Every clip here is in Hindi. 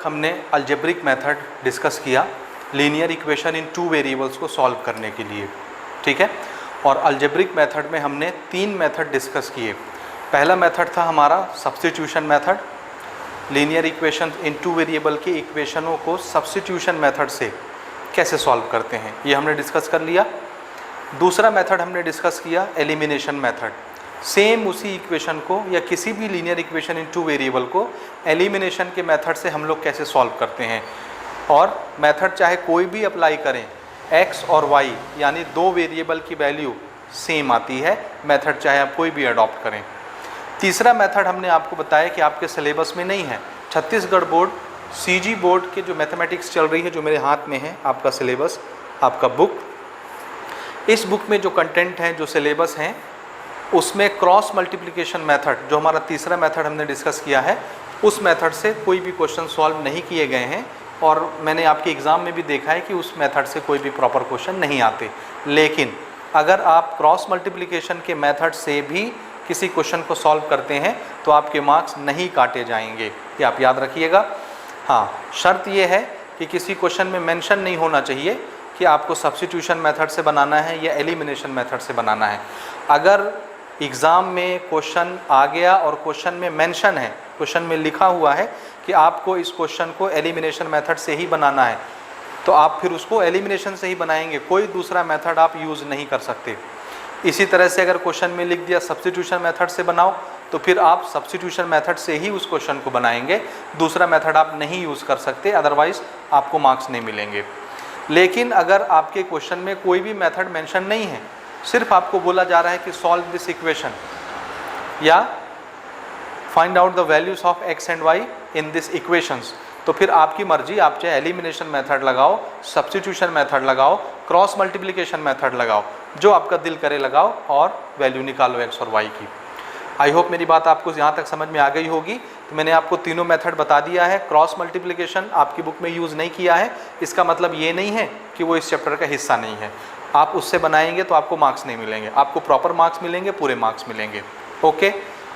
हमने अलजेब्रिक मेथड डिस्कस किया लीनियर इक्वेशन इन 2 वेरिएबल्स को सॉल्व करने के लिए, ठीक है। और अलजेब्रिक मेथड में हमने 3 मेथड डिस्कस किए। पहला मेथड था हमारा substitution method, linear equation in 2 variable के इक्वेशनों को सब्स्टिट्यूशन मेथड से कैसे सॉल्व करते हैं, ये हमने डिस्कस कर लिया। दूसरा मेथड हमने डिस्कस किया एलिमिनेशन मेथड, सेम उसी इक्वेशन को या किसी भी लीनियर इक्वेशन इन 2 वेरिएबल को एलिमिनेशन के मेथड से हम लोग कैसे सॉल्व करते हैं। और मेथड चाहे कोई भी अप्लाई करें, x और y यानी 2 वेरिएबल की वैल्यू सेम आती है, मेथड चाहे आप कोई भी अडॉप्ट करें। तीसरा मेथड हमने आपको बताया कि आपके सिलेबस में नहीं है। छत्तीसगढ़ बोर्ड CG बोर्ड के जो मैथमेटिक्स चल रही है, जो मेरे हाथ में है आपका सिलेबस, आपका बुक, इस बुक में जो कंटेंट है, जो सिलेबस हैं, उसमें क्रॉस मल्टीप्लिकेशन मेथड, जो हमारा तीसरा मेथड हमने डिस्कस किया है, उस मेथड से कोई भी क्वेश्चन सॉल्व नहीं किए गए हैं। और मैंने आपके एग्ज़ाम में भी देखा है कि उस मेथड से कोई भी प्रॉपर क्वेश्चन नहीं आते। लेकिन अगर आप क्रॉस मल्टीप्लिकेशन के मेथड से भी किसी क्वेश्चन को सॉल्व करते हैं तो आपके मार्क्स नहीं काटे जाएंगे, ये आप याद रखिएगा। हाँ, शर्त ये है कि किसी क्वेश्चन में मेंशन नहीं होना चाहिए कि आपको सब्स्टिट्यूशन मेथड से बनाना है या एलिमिनेशन मेथड से बनाना है। अगर एग्ज़ाम में क्वेश्चन आ गया और क्वेश्चन में मेंशन है, क्वेश्चन में लिखा हुआ है कि आपको इस क्वेश्चन को एलिमिनेशन मेथड से ही बनाना है, तो आप फिर उसको एलिमिनेशन से ही बनाएंगे, कोई दूसरा मेथड आप यूज़ नहीं कर सकते। इसी तरह से अगर क्वेश्चन में लिख दिया सब्स्टिट्यूशन मेथड से बनाओ, तो फिर आप सब्स्टिट्यूशन मेथड से ही उस क्वेश्चन को बनाएंगे, दूसरा मेथड आप नहीं यूज़ कर सकते, अदरवाइज़ आपको मार्क्स नहीं मिलेंगे। लेकिन अगर आपके क्वेश्चन में कोई भी मेथड मेंशन नहीं है, सिर्फ आपको बोला जा रहा है कि सॉल्व दिस इक्वेशन या find out the values of x and y in this equations, तो फिर आपकी मर्जी, आप चाहे एलिमिनेशन मेथड लगाओ, सब्स्टिट्यूशन मेथड लगाओ, क्रॉस मल्टीप्लिकेशन मेथड लगाओ, जो आपका दिल करे लगाओ और वैल्यू निकालो x और y की। आई होप मेरी बात आपको यहाँ तक समझ में आ गई होगी। तो मैंने आपको तीनों मेथड बता दिया है। क्रॉस मल्टीप्लिकेशन आपकी बुक में यूज़ नहीं किया है, इसका मतलब ये नहीं है कि वो इस चैप्टर का हिस्सा नहीं है। आप उससे बनाएंगे तो आपको मार्क्स नहीं मिलेंगे, आपको प्रॉपर मार्क्स मिलेंगे, पूरे मार्क्स मिलेंगे। ओके,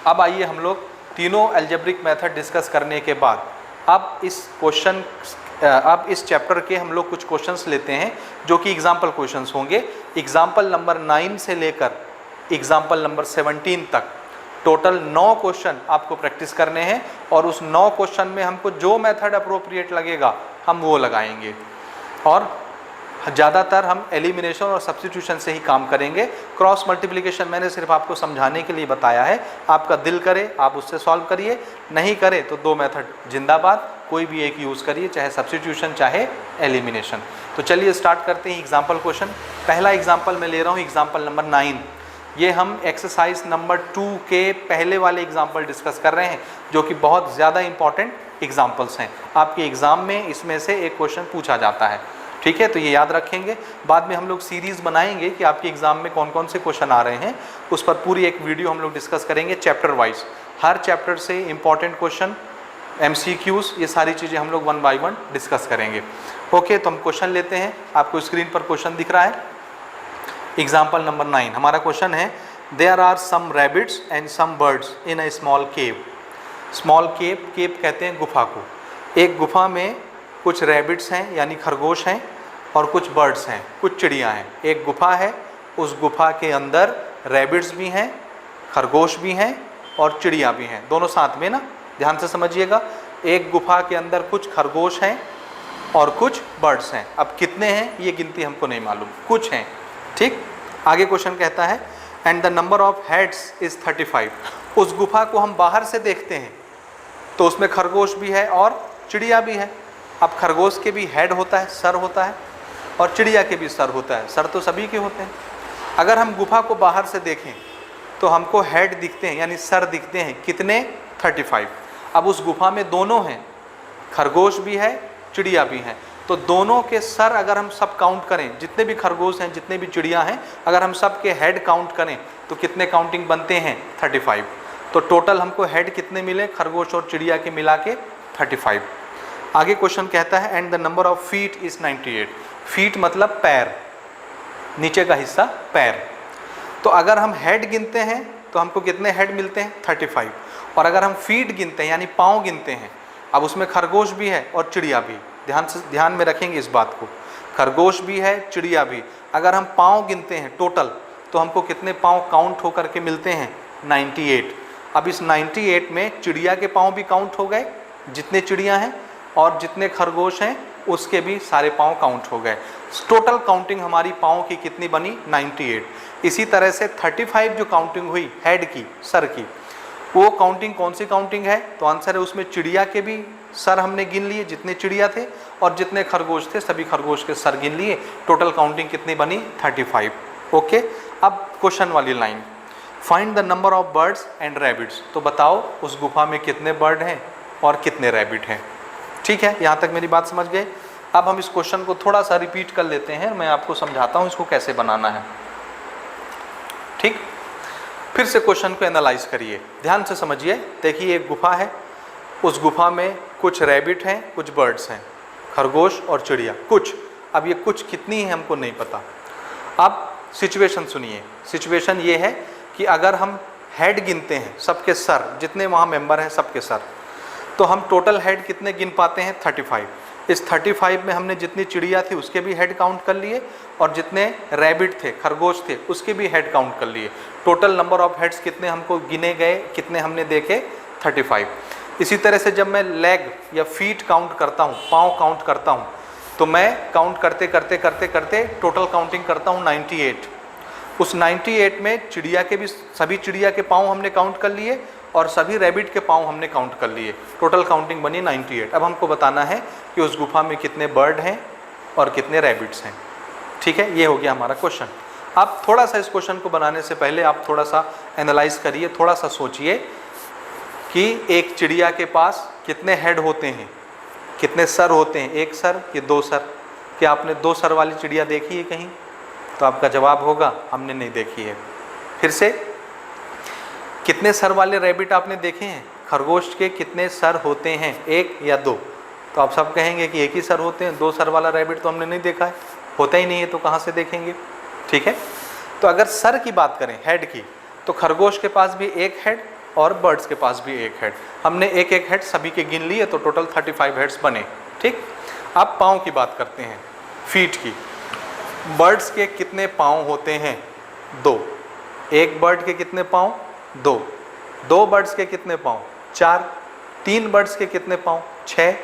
अब आइए हम लोग तीनों अलजेब्रिक मेथड डिस्कस करने के बाद अब इस चैप्टर के हम लोग कुछ क्वेश्चंस लेते हैं जो कि एग्जाम्पल क्वेश्चंस होंगे। एग्जाम्पल नंबर 9 से लेकर एग्जाम्पल नंबर 17 तक टोटल 9 क्वेश्चन आपको प्रैक्टिस करने हैं और उस 9 क्वेश्चन में हमको जो मेथड अप्रोप्रिएट लगेगा हम वो लगाएंगे। और ज़्यादातर हम एलिमिनेशन और सब्स्टिट्यूशन से ही काम करेंगे। क्रॉस मल्टीप्लिकेशन मैंने सिर्फ आपको समझाने के लिए बताया है, आपका दिल करे आप उससे सॉल्व करिए, नहीं करे तो 2 मेथड जिंदाबाद, कोई भी एक यूज़ करिए, चाहे सब्स्टिट्यूशन चाहे एलिमिनेशन। तो चलिए स्टार्ट करते हैं एग्जाम्पल क्वेश्चन। पहला एग्जाम्पल मैं ले रहा हूँ, एग्जाम्पल नंबर 9। ये हम एक्सरसाइज नंबर 2 के पहले वाले एग्जाम्पल डिस्कस कर रहे हैं, जो कि बहुत ज़्यादा इंपॉर्टेंट एग्जाम्पल्स हैं। आपके एग्ज़ाम में इसमें से एक क्वेश्चन पूछा जाता है, ठीक है, तो ये याद रखेंगे। बाद में हम लोग सीरीज़ बनाएंगे कि आपके एग्ज़ाम में कौन कौन से क्वेश्चन आ रहे हैं, उस पर पूरी एक वीडियो हम लोग डिस्कस करेंगे चैप्टर वाइज। हर चैप्टर से इंपॉर्टेंट क्वेश्चन, MCQs, ये सारी चीज़ें हम लोग 1 बाय 1 डिस्कस करेंगे। ओके, तो हम क्वेश्चन लेते हैं। आपको स्क्रीन पर क्वेश्चन दिख रहा है। एग्जाम्पल नंबर 9 हमारा क्वेश्चन है, there are some rabbits and some birds in a small cave. Small cave, cave कहते हैं गुफा को। एक गुफा में कुछ रैबिट्स हैं यानी खरगोश हैं और कुछ बर्ड्स हैं, कुछ चिड़ियाँ हैं। एक गुफा है, उस गुफा के अंदर रैबिट्स भी हैं, खरगोश भी हैं और चिड़ियाँ भी हैं, दोनों साथ में ना, ध्यान से समझिएगा। एक गुफा के अंदर कुछ खरगोश हैं और कुछ बर्ड्स हैं। अब कितने हैं ये गिनती हमको नहीं मालूम, कुछ हैं, ठीक। आगे क्वेश्चन कहता है, and the number of heads is 35। उस गुफा को हम बाहर से देखते हैं तो उसमें खरगोश भी है और चिड़िया भी है। अब खरगोश के भी हेड होता है, सर होता है, और चिड़िया के भी सर होता है। सर तो सभी के होते हैं। अगर हम गुफा को बाहर से देखें तो हमको हेड दिखते हैं यानी सर दिखते हैं, कितने? 35। अब उस गुफा में दोनों हैं, खरगोश भी है, चिड़िया भी है, तो दोनों के सर अगर हम सब काउंट करें, जितने भी खरगोश हैं, जितने भी चिड़िया हैं, अगर हम सब के हेड काउंट करें तो कितने काउंटिंग बनते हैं? 35। तो टोटल हमको हेड कितने मिले खरगोश और चिड़िया के मिला के? 35। आगे क्वेश्चन कहता है, and the number of feet is 98। Feet मतलब पैर, नीचे का हिस्सा पैर। तो अगर हम हेड गिनते हैं तो हमको कितने हेड मिलते हैं? 35। और अगर हम फीट गिनते हैं यानी पाँव गिनते हैं अब उसमें खरगोश भी है और चिड़िया भी, ध्यान में रखेंगे इस बात को, खरगोश भी है चिड़िया भी। अगर हम पाँव गिनते हैं टोटल तो हमको कितने पाँव काउंट होकर के मिलते हैं? 98। अब इस 98 में चिड़िया के पाँव भी काउंट हो गए, जितने चिड़िया हैं, और जितने खरगोश हैं उसके भी सारे पाँव काउंट हो गए। टोटल काउंटिंग हमारी पाँव की कितनी बनी? 98। इसी तरह से 35 जो काउंटिंग हुई हेड की, सर की, वो काउंटिंग कौन सी काउंटिंग है? तो आंसर है उसमें चिड़िया के भी सर हमने गिन लिए, जितने चिड़िया थे, और जितने खरगोश थे सभी खरगोश के सर गिन लिए। टोटल काउंटिंग कितनी बनी? 35। ओके, अब क्वेश्चन वाली line, find the number of birds and rabbits. तो बताओ उस गुफा में कितने बर्ड हैं और कितने रैबिट हैं। ठीक है, यहाँ तक मेरी बात समझ गए। अब हम इस क्वेश्चन को थोड़ा सा रिपीट कर लेते हैं, मैं आपको समझाता हूँ इसको कैसे बनाना है। ठीक, फिर से क्वेश्चन को एनालाइज करिए, ध्यान से समझिए। देखिए एक गुफा है, उस गुफा में कुछ रैबिट हैं, कुछ बर्ड्स हैं, खरगोश और चिड़िया कुछ। अब ये कुछ कितनी है हमको नहीं पता। अब सिचुएशन सुनिए, सिचुएशन ये है कि अगर हम हेड गिनते हैं, सबके सर, जितने वहाँ मेंबर हैं सबके सर, तो हम टोटल हेड कितने गिन पाते हैं? 35। इस 35 में हमने जितनी चिड़िया थी उसके भी हेड काउंट कर लिए, और जितने रैबिट थे, खरगोश थे, उसके भी हेड काउंट कर लिए। टोटल नंबर ऑफ हेड्स कितने हमको गिने गए, कितने हमने देखे? 35। इसी तरह से जब मैं लेग या फीट काउंट करता हूँ, पाँव काउंट करता हूँ, तो मैं काउंट करते करते करते करते टोटल काउंटिंग करता हूँ 98। उस 98 में चिड़िया के भी, सभी चिड़िया के पाँव हमने काउंट कर लिए और सभी रैबिट के पाँव हमने काउंट कर लिए। टोटल काउंटिंग बनी 98। अब हमको बताना है कि उस गुफा में कितने बर्ड हैं और कितने रैबिट्स हैं। ठीक है, ये हो गया हमारा क्वेश्चन। आप थोड़ा सा इस क्वेश्चन को बनाने से पहले आप थोड़ा सा एनालाइज करिए, थोड़ा सा सोचिए कि एक चिड़िया के पास कितने हेड होते हैं, कितने सर होते हैं, एक सर कि दो सर? क्या आपने दो सर वाली चिड़िया देखी है कहीं? तो आपका जवाब होगा हमने नहीं देखी है। फिर से, कितने सर वाले रैबिट आपने देखे हैं? खरगोश के कितने सर होते हैं, एक या दो? तो आप सब कहेंगे कि एक ही सर होते हैं, दो सर वाला रैबिट तो हमने नहीं देखा है, होता ही नहीं है, तो कहाँ से देखेंगे? ठीक है, तो अगर सर की बात करें, हेड की, तो खरगोश के पास भी एक हेड और बर्ड्स के पास भी एक हेड। हमने एक एक हेड सभी के गिन लिए तो टोटल 35 हेड्स बने। ठीक, अब पाँव की बात करते हैं, फीट की। बर्ड्स के कितने पाँव होते हैं? दो। एक बर्ड के कितने पाँव? दो। दो बर्ड्स के कितने पाँव? चार। तीन बर्ड्स के कितने पाँव? 6।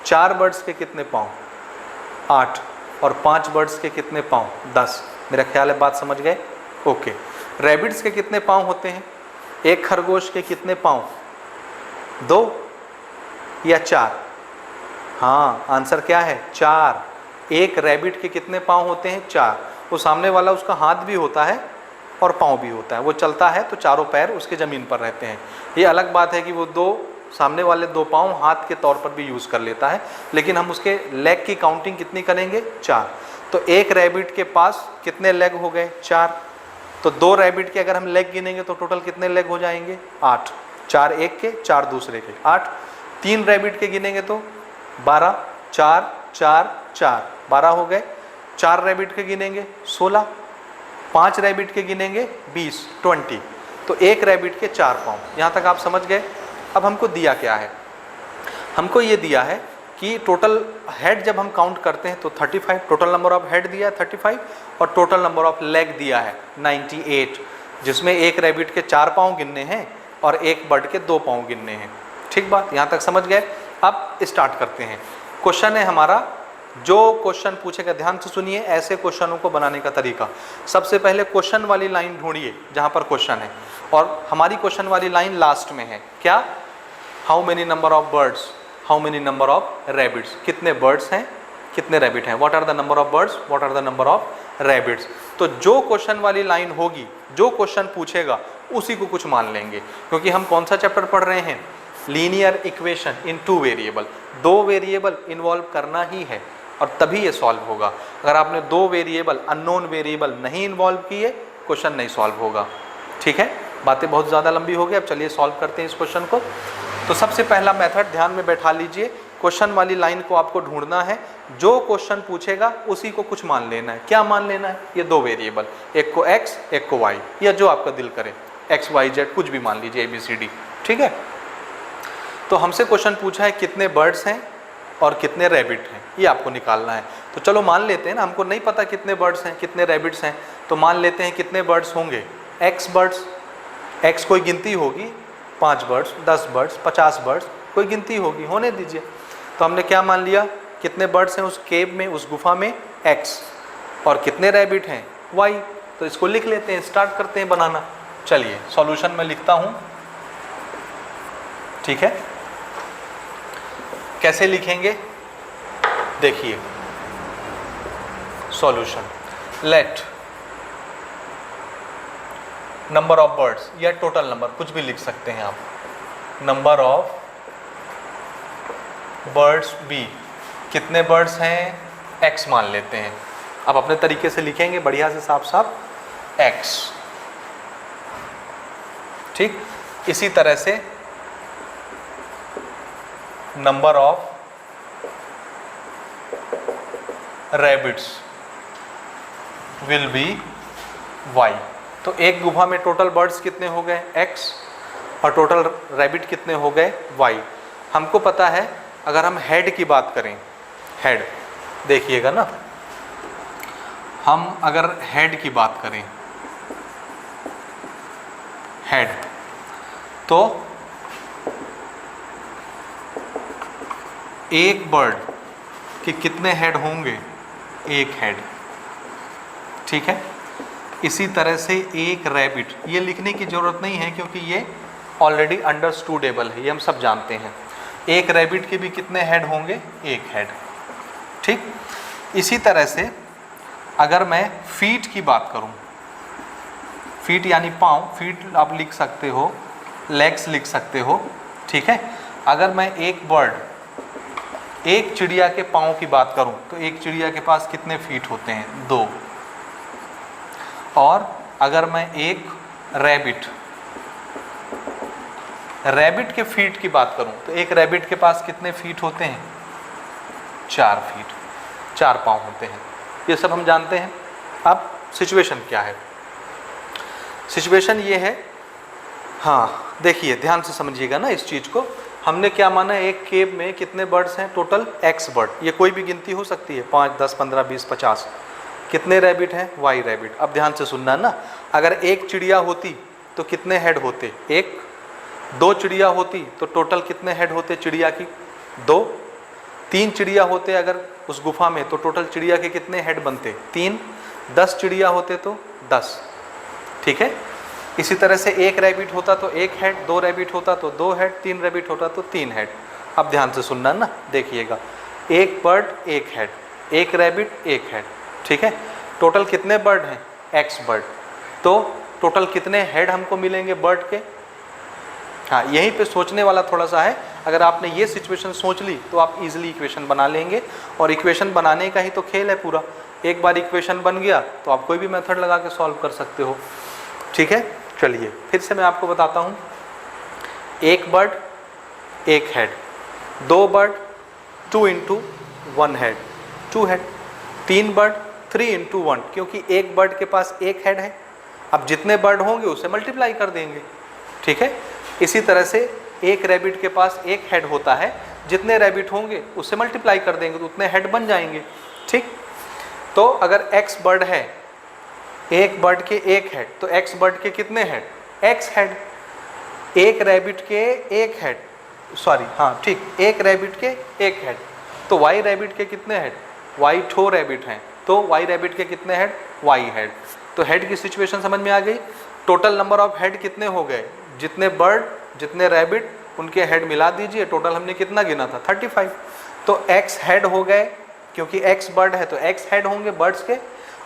चार बर्ड्स के कितने पाँव? 8। और 5 बर्ड्स के कितने पाँव? 10। मेरा ख्याल है बात समझ गए। ओके, रैबिट्स के कितने पाँव होते हैं? एक खरगोश के कितने पाँव? 2 या 4? हाँ, आंसर क्या है? 4। एक रैबिट के कितने पाँव होते हैं? 4। वो सामने वाला, उसका हाथ भी होता है और पाँव भी होता है, वो चलता है तो चारों पैर उसके ज़मीन पर रहते हैं। ये अलग बात है कि वो दो, सामने वाले दो पाँव हाथ के तौर पर भी यूज़ कर लेता है, लेकिन हम उसके लेग की काउंटिंग कितनी करेंगे? 4। तो एक रैबिट के पास कितने लेग हो गए? 4। तो दो रैबिट के अगर हम लेग गिनेंगे तो टोटल कितने लेग हो जाएंगे? 8। 4 एक के, 4 दूसरे के, 8। 3 रैबिट के गिनेंगे तो 12। 4 4 4, 12 हो गए। 4 रैबिट के गिनेंगे 16। 5 रैबिट के गिनेंगे 20, 20। तो एक रैबिट के 4 पाँव। यहाँ तक आप समझ गए। अब हमको दिया क्या है? हमको ये दिया है कि टोटल हेड जब हम काउंट करते हैं तो 35, टोटल नंबर ऑफ हेड दिया है 35, और टोटल नंबर ऑफ लेग दिया है 98, जिसमें एक रैबिट के 4 पाँव गिनने हैं और एक बर्ड के 2 पाँव गिनने हैं। ठीक बात, यहाँ तक समझ गए। अब स्टार्ट करते हैं। क्वेश्चन है हमारा, जो क्वेश्चन पूछेगा ध्यान से सुनिए, ऐसे क्वेश्चनों को बनाने का तरीका। सबसे पहले क्वेश्चन वाली लाइन ढूंढिए जहाँ पर क्वेश्चन है, और हमारी क्वेश्चन वाली लाइन लास्ट में है। क्या? How many number of birds, how many number of rabbits. कितने बर्ड्स हैं, कितने रैबिट हैं? What are the number of birds, what are the number of rabbits. तो जो क्वेश्चन वाली लाइन होगी, जो क्वेश्चन पूछेगा उसी को कुछ मान लेंगे, क्योंकि हम कौन सा चैप्टर पढ़ रहे हैं? Linear equation in 2 variable. 2 variable involve करना ही है और तभी ये सॉल्व होगा। अगर आपने 2 वेरिएबल, अननोन वेरिएबल नहीं इन्वॉल्व किए, क्वेश्चन नहीं सॉल्व होगा। ठीक है, बातें बहुत ज़्यादा लंबी हो गई, अब चलिए सॉल्व करते हैं इस क्वेश्चन को। तो सबसे पहला मेथड ध्यान में बैठा लीजिए, क्वेश्चन वाली लाइन को आपको ढूंढना है, जो क्वेश्चन पूछेगा उसी को कुछ मान लेना है। क्या मान लेना है? ये 2 वेरिएबल, एक को x, एक को y, या जो आपका दिल करे, x y z कुछ भी मान लीजिए, ABCD। ठीक है, तो हमसे क्वेश्चन पूछा है कितने बर्ड्स हैं और कितने रैबिट हैं, ये आपको निकालना है। तो चलो मान लेते हैं ना, हमको नहीं पता कितने बर्ड्स हैं कितने रैबिट्स हैं, तो मान लेते हैं कितने बर्ड्स होंगे, एक्स बर्ड्स। एक्स कोई गिनती होगी, 5 बर्ड्स, 10 बर्ड्स, 50 बर्ड्स, कोई गिनती होगी, होने दीजिए। तो हमने क्या मान लिया, कितने बर्ड्स हैं उस केव में, उस गुफा में, एक्स, और कितने रैबिट हैं, वाई। तो इसको लिख लेते हैं, स्टार्ट करते हैं बनाना। चलिए सॉल्यूशन में लिखता हूँ, ठीक है। कैसे लिखेंगे देखिए, solution, let number of birds या टोटल नंबर, कुछ भी लिख सकते हैं आप, नंबर ऑफ बर्ड्स बी, कितने बर्ड्स हैं, एक्स मान लेते हैं। आप अपने तरीके से लिखेंगे बढ़िया से साफ साफ, एक्स, ठीक। इसी तरह से number of rabbits will be Y. तो एक गुफा में टोटल बर्ड्स कितने हो गए, एक्स, और टोटल रैबिट कितने हो गए, वाई। हमको पता है, अगर हम हेड की बात करें, हेड देखिएगा ना, हम अगर हेड की बात करें, हेड, तो एक बर्ड के कितने हेड होंगे, एक हेड, ठीक है। इसी तरह से एक रैबिट, ये लिखने की ज़रूरत नहीं है क्योंकि ये ऑलरेडी अंडरस्टूडेबल है, ये हम सब जानते हैं। एक रैबिट के भी कितने हेड होंगे, एक हेड, ठीक। इसी तरह से अगर मैं फीट की बात करूं, फीट यानी पाँव, फीट आप लिख सकते हो, लेग्स लिख सकते हो, ठीक है। अगर मैं एक बर्ड, एक चिड़िया के पाँव की बात करूं, तो एक चिड़िया के पास कितने फीट होते हैं, 2। और अगर मैं एक रैबिट के फीट की बात करूं, तो एक रैबिट के पास कितने फीट होते हैं, 4 फीट, 4 पाँव होते हैं। ये सब हम जानते हैं। अब सिचुएशन क्या है, सिचुएशन ये है, हाँ देखिए ध्यान से समझिएगा ना इस चीज़ को। हमने क्या माना, एक केव में कितने बर्ड्स हैं, टोटल एक्स बर्ड, ये कोई भी गिनती हो सकती है, 5, 10, 15, 20, 50। कितने रैबिट हैं, वाई रैबिट। अब ध्यान से सुनना ना, अगर एक चिड़िया होती तो कितने हेड होते, एक। 2 चिड़िया होती तो टोटल कितने हेड होते चिड़िया की, 2। 3 चिड़िया होते अगर उस गुफा में, तो टोटल चिड़िया के कितने हेड बनते, 3। 10 चिड़िया होते तो 10, ठीक है। इसी तरह से एक रैबिट होता तो एक हेड, 2 रैबिट होता तो 2 हेड, 3 रैबिट होता तो 3 हेड। अब ध्यान से सुनना ना, देखिएगा, एक बर्ड एक हेड, एक रैबिट एक हेड, ठीक है। टोटल कितने बर्ड हैं, एक्स बर्ड, तो टोटल कितने हेड हमको मिलेंगे बर्ड के। हाँ, यहीं पे सोचने वाला थोड़ा सा है। अगर आपने ये सिचुएशन सोच ली तो आप इजीली इक्वेशन बना लेंगे, और इक्वेशन बनाने का ही तो खेल है पूरा। एक बार इक्वेशन बन गया तो आप कोई भी मेथड लगा के सॉल्व कर सकते हो, ठीक है। चलिए फिर से मैं आपको बताता हूँ, एक बर्ड एक head, 2 bird 2 × 1 head, 2 head, 3 bird 3 × 1, क्योंकि एक बर्ड के पास एक हेड है। अब जितने बर्ड होंगे उसे मल्टीप्लाई कर देंगे, ठीक है। इसी तरह से एक रैबिट के पास एक हेड होता है, जितने रैबिट होंगे उससे मल्टीप्लाई कर देंगे तो उतने हेड बन जाएंगे, ठीक। तो अगर एक्स बर्ड है, एक बर्ड के एक हेड, तो एक्स बर्ड के कितने हेड, एक्स हेड। एक रैबिट के एक हेड, सॉरी हाँ ठीक, एक रैबिट के एक हेड, तो वाई रैबिट के कितने हेड, वाई ठो रैबिट हैं, तो वाई रैबिट के कितने हेड, वाई हेड। तो हेड की सिचुएशन समझ में आ गई। टोटल नंबर ऑफ हेड कितने हो गए, जितने बर्ड जितने रैबिट उनके हेड मिला दीजिए, टोटल हमने कितना गिना था, 35। तो एक्स हेड हो गए, क्योंकि एक्स बर्ड है तो एक्स हेड होंगे बर्ड्स के,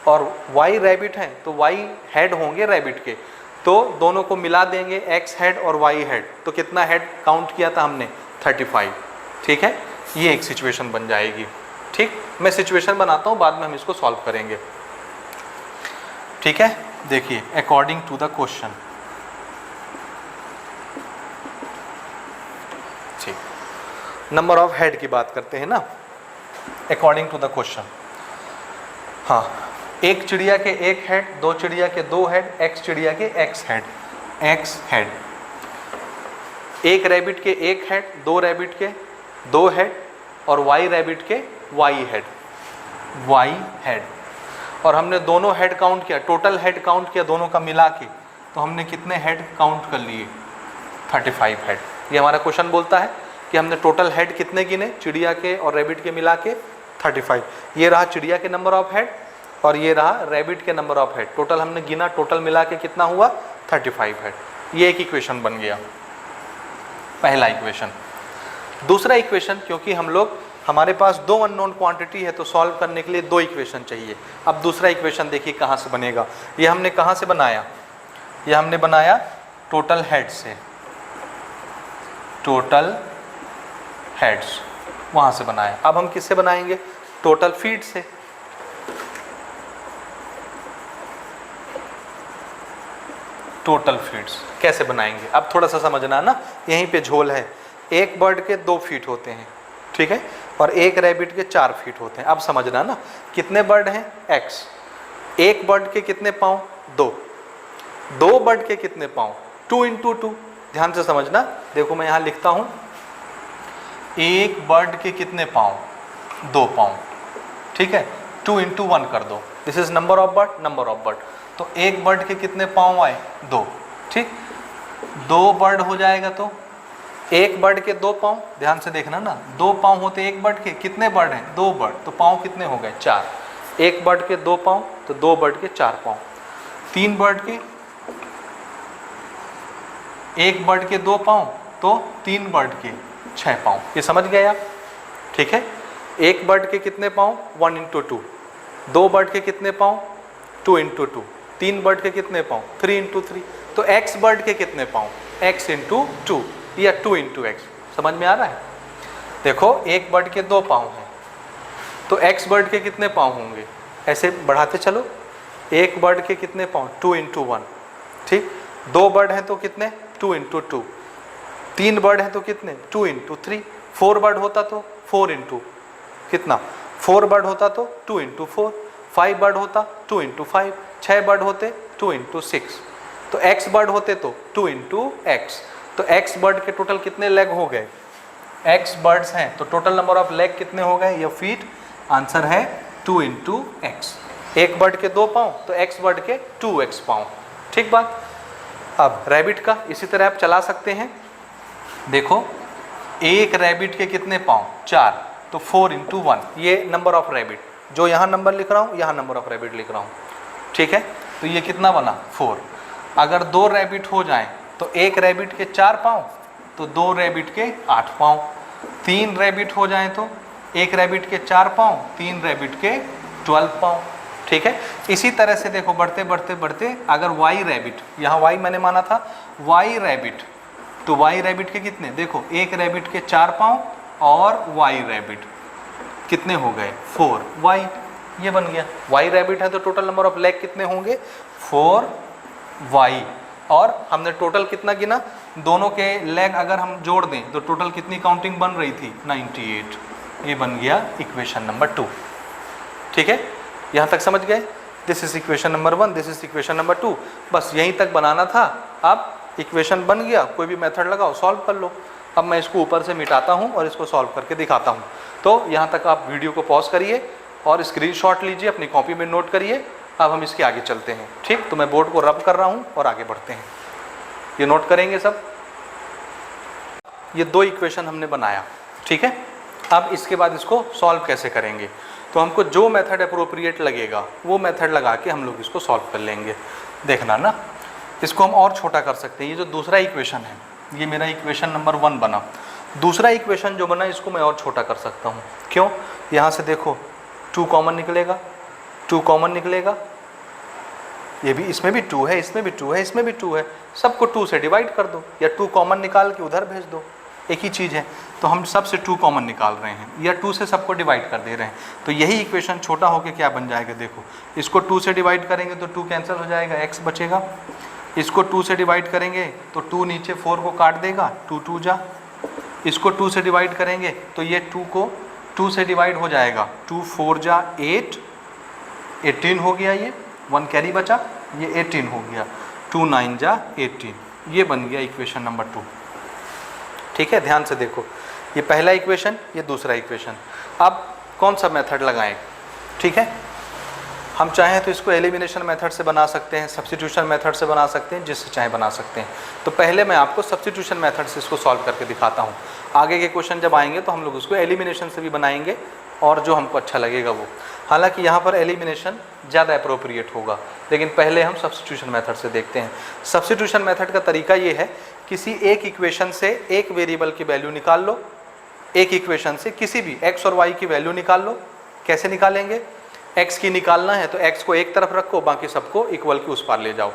और वाई रैबिट हैं तो वाई हेड होंगे रैबिट के। तो दोनों को मिला देंगे, एक्स हेड और वाई हेड, तो कितना हेड काउंट किया था हमने, 35, ठीक है। ये एक सिचुएशन बन जाएगी, ठीक। मैं सिचुएशन बनाता हूँ, बाद में हम इसको सॉल्व करेंगे, ठीक है। देखिए अकॉर्डिंग टू द क्वेश्चन, ठीक, नंबर ऑफ हेड की बात करते हैं ना, अकॉर्डिंग टू द क्वेश्चन। हाँ, एक चिड़िया के एक हेड, 2 चिड़िया के 2 हेड, एक्स चिड़िया के एक्स हेड, एक्स हेड। एक रैबिट के एक हेड, दो रैबिट के दो हेड और वाई रैबिट के वाई हेड। और हमने दोनों हेड काउंट किया, टोटल हेड काउंट किया दोनों का मिला के, तो हमने कितने हेड काउंट कर लिए? 35 हेड। ये हमारा क्वेश्चन बोलता है कि हमने टोटल हेड कितने गिने चिड़िया के और रैबिट के मिला के? 35। ये रहा चिड़िया के नंबर ऑफ हेड और ये रहा रैबिट के नंबर ऑफ हेड। टोटल हमने गिना, टोटल मिला के कितना हुआ? 35 हेड। ये एक इक्वेशन बन गया, पहला इक्वेशन। दूसरा इक्वेशन, क्योंकि हमारे पास दो अननोन क्वांटिटी है तो सॉल्व करने के लिए दो इक्वेशन चाहिए। अब दूसरा इक्वेशन देखिए कहाँ से बनेगा। ये हमने कहाँ से बनाया? ये हमने बनाया टोटल हेड से, टोटल हेड्स वहाँ से बनाया। अब हम किससे बनाएंगे? टोटल फीड से। टोटल फीड्स कैसे बनाएंगे? अब थोड़ा सा समझना ना, यहीं पे झोल है। एक बर्ड के 2 फीट होते हैं, ठीक है, और एक रैबिट के 4 फीट होते हैं। अब समझना ना, कितने बर्ड हैं? x। एक बर्ड के कितने पाँव? 2। 2 बर्ड के कितने पाँव? 2 × 2। ध्यान से समझना, देखो मैं यहाँ लिखता हूँ, एक बर्ड के कितने पाँव? 2 पाँव, ठीक है। 2 × 1 कर दो, this is number of bird. तो एक बर्ड के कितने पाँव आए? 2, ठीक। 2 बर्ड हो जाएगा तो एक बर्ड के 2 पाँव, ध्यान से देखना ना, 2 पाँव होते एक बर्ड के। कितने बर्ड हैं? 2 बर्ड, तो पाँव कितने हो गए? 4। एक बर्ड के 2 पाँव तो 2 बर्ड के 4 पाँव। 3 बर्ड के, एक बर्ड के 2 पाँव तो 3 बर्ड के 6 पाँव। ये समझ गए आप? ठीक है। एक बर्ड के कितने पाँव? 1 × 2। 2 बर्ड के कितने पाँव? 2 × 2। 3 बर्ड के कितने पाँव? 3 × 3। तो x बर्ड के कितने पाँव? x × 2 या 2 × x। समझ में आ रहा है? देखो एक बर्ड के 2 पाँव हैं तो x बर्ड के कितने पाँव होंगे? ऐसे बढ़ाते चलो। एक बर्ड के कितने पाँव? 2 × 1, ठीक। 2 बर्ड हैं तो कितने? 2 × 2। 3 बर्ड हैं तो कितने? 2 × 3। 4 बर्ड होता तो 4 × कितना? 4 बर्ड होता तो 2 × 4। 5 बर्ड होता 2 × 5। 6 बर्ड होते 2 × 6। तो x बर्ड होते तो 2 × x। तो x बर्ड के टोटल कितने लेग हो गए? x बर्ड्स हैं तो टोटल नंबर ऑफ लेग कितने हो गए? या फीट? आंसर है 2 × x। एक बर्ड के 2 पाँव तो x बर्ड के 2x पाँव, ठीक बात। अब रैबिट का इसी तरह आप चला सकते हैं। देखो एक रैबिट के कितने पाँव? 4, तो 4 × 1। ये नंबर ऑफ रैबिट, जो यहाँ नंबर लिख रहा हूँ यहाँ नंबर ऑफ रैबिट लिख रहा हूँ, ठीक है। तो ये कितना बना? 4। अगर 2 रैबिट हो जाएं तो एक रैबिट के 4 पाँव तो 2 रैबिट के 8 पाँव। 3 रैबिट हो जाएं तो एक रैबिट के 4 पाँव, 3 रैबिट के 12 पाँव, ठीक है। इसी तरह से देखो बढ़ते बढ़ते बढ़ते, अगर वाई रैबिट, यहाँ वाई मैंने माना था वाई रैबिट, तो वाई रैबिट के कितने? देखो एक रैबिट के 4 पाँव और वाई रैबिट कितने हो गए? 4 वाई। ये बन गया। वाई रैबिट है तो टोटल नंबर ऑफ लेग कितने होंगे? 4 वाई। और हमने टोटल कितना गिना? दोनों के लेग अगर हम जोड़ दें तो टोटल कितनी काउंटिंग बन रही थी? 98। ये बन गया इक्वेशन नंबर 2, ठीक है। यहाँ तक समझ गए? This is equation number 1, this is equation number 2। बस यहीं तक बनाना था। अब इक्वेशन बन गया, कोई भी मेथड लगाओ, सॉल्व कर लो। अब मैं इसको ऊपर से मिटाता हूँ और इसको सॉल्व करके दिखाता हूँ। तो यहाँ तक आप वीडियो को पॉज करिए और स्क्रीनशॉट लीजिए, अपनी कॉपी में नोट करिए। अब हम इसके आगे चलते हैं, ठीक। तो मैं बोर्ड को रब कर रहा हूँ और आगे बढ़ते हैं। ये नोट करेंगे सब। ये 2 इक्वेशन हमने बनाया, ठीक है। अब इसके बाद इसको सॉल्व कैसे करेंगे? तो हमको जो मेथड अप्रोप्रिएट लगेगा वो मेथड लगा के हम लोग इसको सॉल्व कर लेंगे। देखना ना, इसको हम और छोटा कर सकते हैं। ये जो दूसरा इक्वेशन है, ये मेरा इक्वेशन नंबर 1 बना। दूसरा इक्वेशन जो बना इसको मैं और छोटा कर सकता हूँ। क्यों? यहाँ से देखो 2 कॉमन निकलेगा, 2 कॉमन निकलेगा, ये भी, इसमें भी 2 है, इसमें भी 2 है, इसमें भी 2 है। सबको 2 से डिवाइड कर दो या 2 कॉमन निकाल के उधर भेज दो, एक ही चीज़ है। तो हम सब से 2 कॉमन निकाल रहे हैं या 2 से सबको डिवाइड कर दे रहे हैं। तो यही इक्वेशन छोटा होकर क्या बन जाएगा? देखो इसको 2 से डिवाइड करेंगे तो 2 कैंसिल हो जाएगा, x बचेगा। इसको 2 से डिवाइड करेंगे तो 2 नीचे 4 को काट देगा, 2 2 जा। इसको 2 से डिवाइड करेंगे तो ये 2 को 2 से डिवाइड हो जाएगा, 2 4 जा 8, 18 हो गया। ये 1 कैरी बचा, ये 18 हो गया। 2 9 जा 18। ये बन गया इक्वेशन नंबर 2। ठीक है, ध्यान से देखो, ये पहला इक्वेशन, ये दूसरा इक्वेशन। अब कौन सा मेथड लगाएं? ठीक है, हम चाहें तो इसको एलिमिनेशन मेथड से बना सकते हैं, सब्स्टिट्यूशन मेथड से बना सकते हैं, जिससे चाहे बना सकते हैं। तो पहले मैं आपको सब्स्टिट्यूशन मेथड से इसको सॉल्व करके दिखाता हूँ। आगे के क्वेश्चन जब आएंगे तो हम लोग उसको एलिमिनेशन से भी बनाएंगे, और जो हमको अच्छा लगेगा वो। हालांकि यहाँ पर एलिमिनेशन ज़्यादा अप्रोप्रिएट होगा, लेकिन पहले हम सब्स्टिट्यूशन मेथड से देखते हैं। सब्स्टिट्यूशन मेथड का तरीका ये है, किसी एक इक्वेशन से एक वेरिएबल की वैल्यू निकाल लो, एक इक्वेशन से किसी भी x और y की वैल्यू निकाल लो। कैसे निकालेंगे? x की निकालना है तो x को एक तरफ रखो, बाकी सबको इक्वल के उस पार ले जाओ।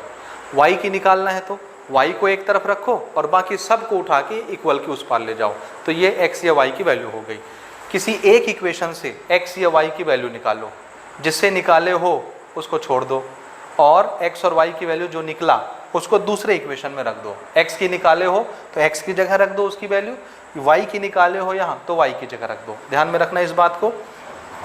y की निकालना है तो y को एक तरफ रखो और बाकी सबको उठा के इक्वल के उस पार ले जाओ। तो ये x या y की वैल्यू हो गई। किसी एक इक्वेशन से x या y की वैल्यू निकालो, जिससे निकाले हो उसको छोड़ दो, और x और y की वैल्यू जो निकला उसको दूसरे इक्वेशन में रख दो। x की निकाले हो तो x की जगह रख दो उसकी वैल्यू, y की निकाले हो यहाँ तो y की जगह रख दो। ध्यान में रखना इस बात को,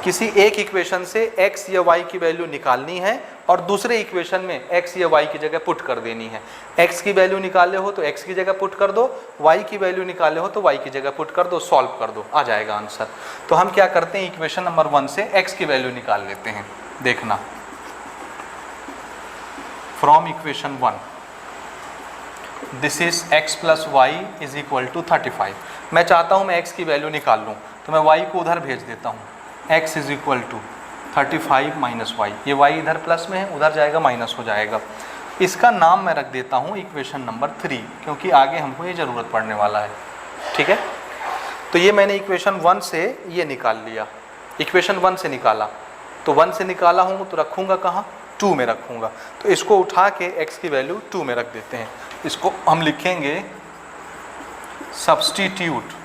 किसी एक इक्वेशन से x या y की वैल्यू निकालनी है और दूसरे इक्वेशन में x या y की जगह पुट कर देनी है। x की वैल्यू निकाले हो तो x की जगह पुट कर दो, y की वैल्यू निकाले हो तो y की जगह पुट कर दो, सॉल्व कर दो, आ जाएगा आंसर। तो हम क्या करते हैं, इक्वेशन नंबर 1 से x की वैल्यू निकाल लेते हैं। देखना, from equation 1 this is x plus Y is equal to 35। मैं चाहता हूँ मैं x की वैल्यू निकाल लूँ, तो मैं y को उधर भेज देता हूँ। x is equal to 35 minus Y, ये y इधर प्लस में है, उधर जाएगा माइनस हो जाएगा। इसका नाम मैं रख देता हूँ इक्वेशन नंबर 3, क्योंकि आगे हमको ये ज़रूरत पड़ने वाला है। ठीक है, तो ये मैंने इक्वेशन 1 से ये निकाल लिया, इक्वेशन 1 से निकाला, तो 1 से निकाला हूँ तो रखूँगा कहाँ, 2 में रखूँगा। तो इसको उठा के x की वैल्यू 2 में रख देते हैं। इसको हम लिखेंगे सब्स्टिट्यूट।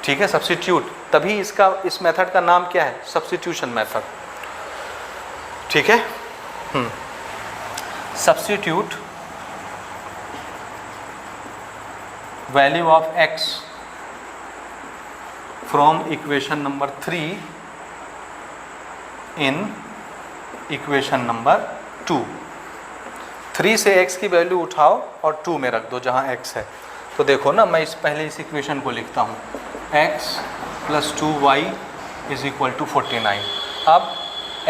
ठीक है, सब्स्टिट्यूट, तभी इसका इस मेथड का नाम क्या है, सब्स्टिट्यूशन मेथड। ठीक है, substitute value of x from equation number 3 in equation number 2। 3 से x की वैल्यू उठाओ और 2 में रख दो जहाँ x है। तो देखो ना, मैं पहले इस इक्वेशन को लिखता हूँ, x plus 2y is equal to 49। अब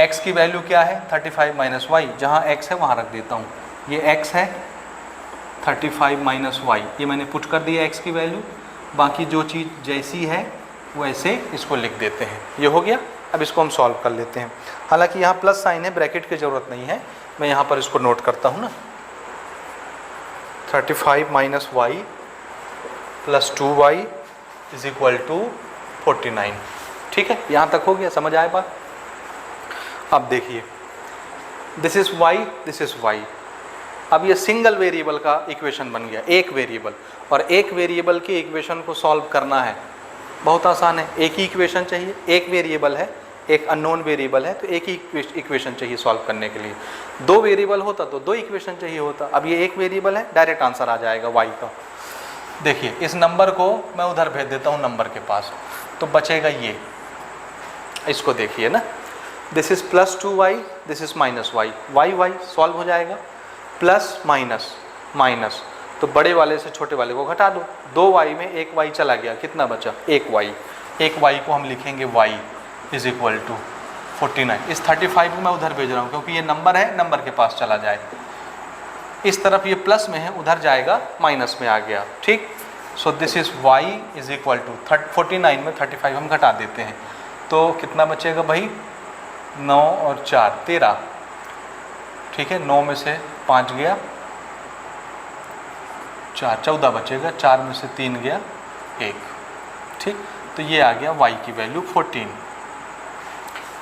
x की वैल्यू क्या है, 35 माइनस वाई, जहाँ x है वहाँ रख देता हूँ। ये x है, 35 माइनस वाई, ये मैंने पुट कर दिया x की वैल्यू, बाकी जो चीज़ जैसी है वैसे इसको लिख देते हैं। ये हो गया। अब इसको हम सॉल्व कर लेते हैं। हालांकि यहाँ प्लस साइन है, ब्रैकेट की ज़रूरत नहीं है, मैं यहाँ पर इसको नोट करता हूँ ना, 35 minus Y plus 2y is equal to 49। ठीक है, यहाँ तक हो गया, समझ आए बात। अब देखिए, this is y, this is y। अब ये सिंगल वेरिएबल का इक्वेशन बन गया, एक वेरिएबल, और एक वेरिएबल की इक्वेशन को सॉल्व करना है बहुत आसान है। एक ही इक्वेशन चाहिए, एक वेरिएबल है, एक अननोन वेरिएबल है, तो एक ही इक्वेशन चाहिए सॉल्व करने के लिए। दो वेरिएबल होता तो दो इक्वेशन चाहिए होता। अब ये एक वेरिएबल है, डायरेक्ट आंसर आ जाएगा y का। देखिए, इस नंबर को मैं उधर भेज देता हूँ नंबर के पास, तो बचेगा ये, इसको देखिए ना, this is plus 2y, this is minus Y, y solve हो जाएगा, प्लस माइनस माइनस, तो बड़े वाले से छोटे वाले को घटा दो, 2y में एक y चला गया, कितना बचा, एक y को हम लिखेंगे y इज इक्वल टू 49। इस 35 को मैं उधर भेज रहा हूँ क्योंकि ये नंबर है, नंबर के पास चला जाए। इस तरफ ये प्लस में है, उधर जाएगा माइनस में आ गया। ठीक, so this is y is equal to 49 में 35 हम घटा देते हैं, तो कितना बचेगा भाई, 9 और 4 13। ठीक है, 9 में से 5 गया 4, 14 बचेगा, 4 में से 3 गया 1। ठीक, तो ये आ गया y की वैल्यू 14।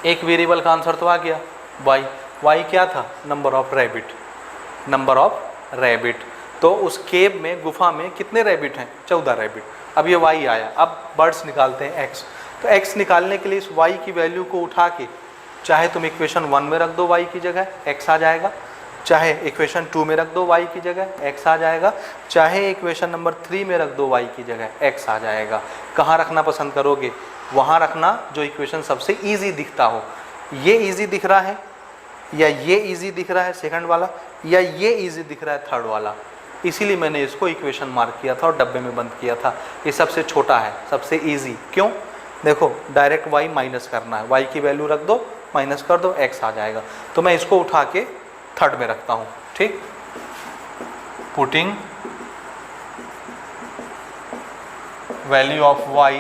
एक वेरिएबल का आंसर तो आ गया y क्या था, नंबर ऑफ रैबिट। तो उस केव में, गुफा में कितने रैबिट हैं, 14 रैबिट। अब ये y आया, अब बर्ड्स निकालते हैं x। तो x निकालने के लिए इस y की वैल्यू को उठा के, चाहे तुम इक्वेशन 1 में रख दो y की जगह, x आ जाएगा, चाहे इक्वेशन 2 में रख दो y की जगह, x आ जाएगा, चाहे इक्वेशन नंबर 3 में रख दो y की जगह, x आ जाएगा। कहाँ रखना पसंद करोगे, वहाँ रखना जो इक्वेशन सबसे इजी दिखता हो। ये इजी दिख रहा है, या ये इजी दिख रहा है सेकंड वाला, या ये इजी दिख रहा है थर्ड वाला, इसीलिए मैंने इसको इक्वेशन मार्क किया था और डब्बे में बंद किया था। ये सबसे छोटा है, सबसे ईजी। क्यों? देखो डायरेक्ट y माइनस करना है, y की वैल्यू रख दो, माइनस कर दो, x आ जाएगा। तो मैं इसको उठा के थर्ड में रखता हूँ। ठीक, putting value of y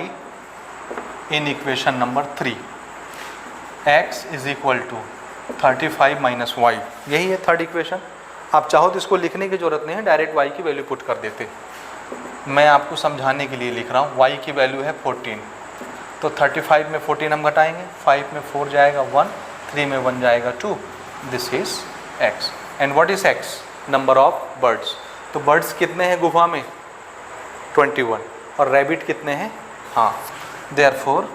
in equation number 3, x is equal to 35 minus Y, यही है थर्ड इक्वेशन। आप चाहो तो इसको लिखने की जरूरत नहीं है, डायरेक्ट y की वैल्यू पुट कर देते। मैं आपको समझाने के लिए लिख रहा हूँ। y की वैल्यू है 14, तो 35 में 14 हम घटाएंगे, 5 में 4 जाएगा 1, 3 में 1 जाएगा 2, this is x। And what is x? Number of birds. तो बर्ड्स कितने हैं गुफा में? 21। और रैबिट कितने हैं? हाँ, देयरफॉर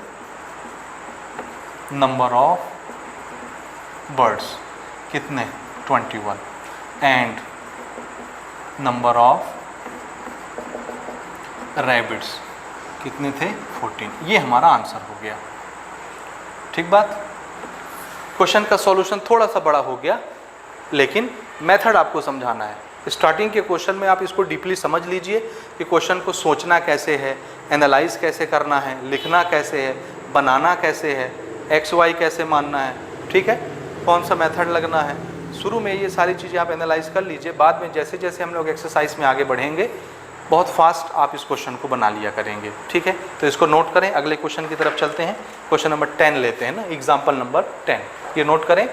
नंबर ऑफ बर्ड्स कितने? 21 एंड नंबर ऑफ रैबिट्स कितने थे? 14। ये हमारा आंसर हो गया। ठीक बात। क्वेश्चन का सॉल्यूशन थोड़ा सा बड़ा हो गया, लेकिन मेथड आपको समझाना है। स्टार्टिंग के क्वेश्चन में आप इसको डीपली समझ लीजिए कि क्वेश्चन को सोचना कैसे है, एनालाइज कैसे करना है, लिखना कैसे है, बनाना कैसे है, एक्स वाई कैसे मानना है, ठीक है, कौन सा मेथड लगना है। शुरू में ये सारी चीज़ें आप एनालाइज कर लीजिए, बाद में जैसे जैसे हम लोग एक्सरसाइज में आगे बढ़ेंगे बहुत फास्ट आप इस क्वेश्चन को बना लिया करेंगे। ठीक है, तो इसको नोट करें। अगले क्वेश्चन की तरफ चलते हैं। क्वेश्चन नंबर 10 लेते हैं ना, एग्जाम्पल नंबर 10, ये नोट करें।